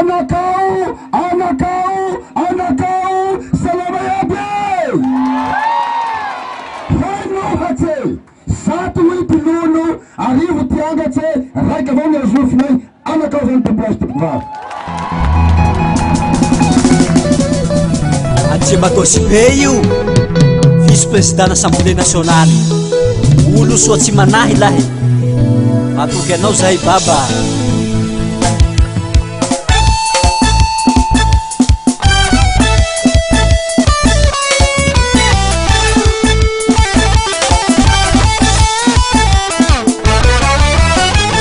Anakau, salama yabe. Vai Satu ipinono, arrivo tianga che, raika vão me ajudar, Anakau vem para plástico vá. Matorsi Peio, vice-presidente da Assembleia Nacional. Olo soa tsy manahy lahy, atoky anao zay baba.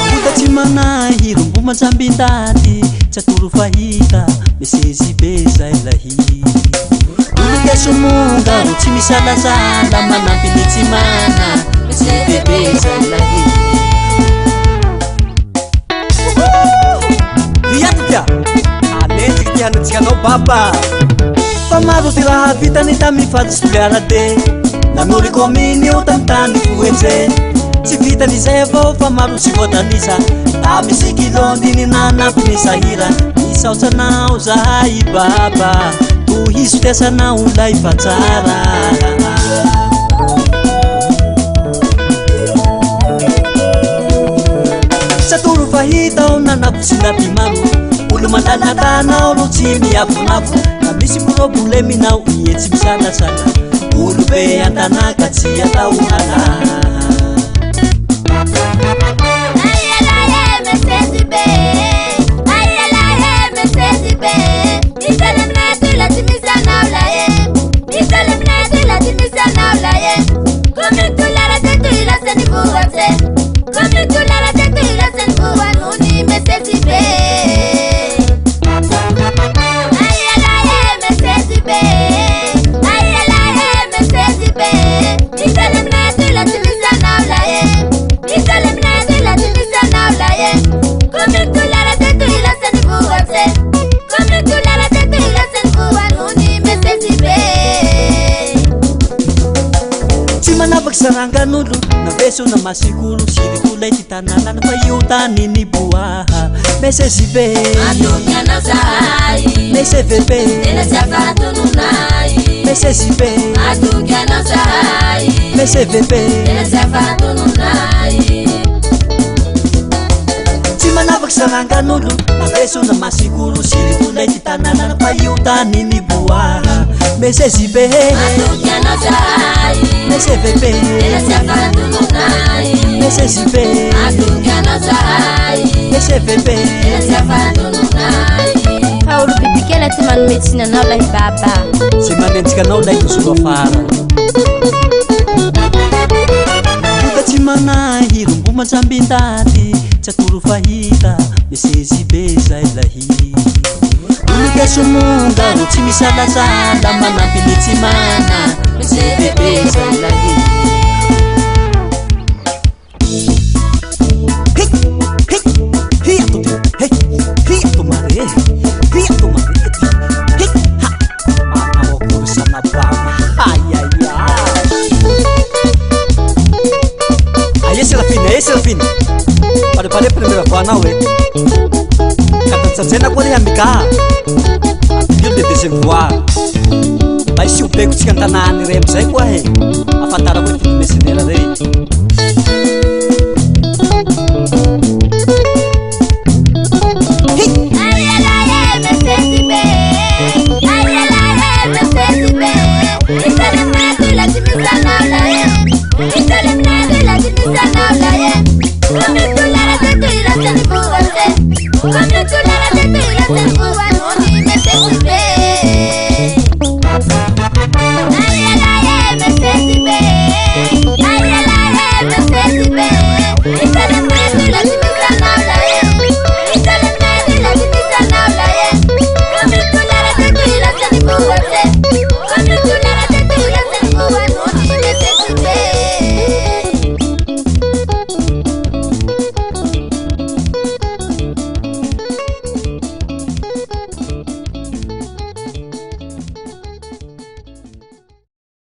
Olo tsy manahy, rombo manjambindady, tsy atoro fahita, mesezy be zay lahy. Sumunga uchi misalazala manampy ny tsy mana sy bebe zay lahy. Viatika aletsiky ty hanatsika anao baba, fa maro ty raha vitany tamy fadisoliarade nanori kominy io tamy tany foenje tsy vitany zay avao fa maro tsy voatanisa tamy sikilony ny nanampy ny sahira isaotsanao zahay baba hiso tiasanao lay fa tsara. Satoro fahitao nanavosinaty mamo olo mandanatanao ro tsy miavonavo na misy probleminao ietsy misalasala olo be antanaka tsy atao hala. Sarangan'olo naveso na masikolo sirikula ity tanàna fa io tany ny boaha mesezibe atonyana zahay mesevebe tena tsy afatononay mesezibe atonyana zahay mesevebe tena tsy afatononay tsy manavaky sarangan'olo naveso na masikolo sirikula ity tanàna fa io tany ny boaha mesezibe atonyana zahay mesevebe tena tsy afatononay mesezibe atonyana zahay mesevebe tena tsy afatononay. Olo bibikela ty manome tsinanao lahy baba, tsy manenjika anao lay tosolo afara. Ota tsy manahy rombo manjambindady tsy atoro fahita mesezy be zay lahy. Olo kesomonga ro tsy misalazala manampy ny tsy mana mesezy bebe zay lahy. Serafine, pada primeira voanao katatsajena koa reha mika io de deuxième voix mba isy obeko tsika antanàny re amizay koa he afantara koa ty mesinera rey. Come to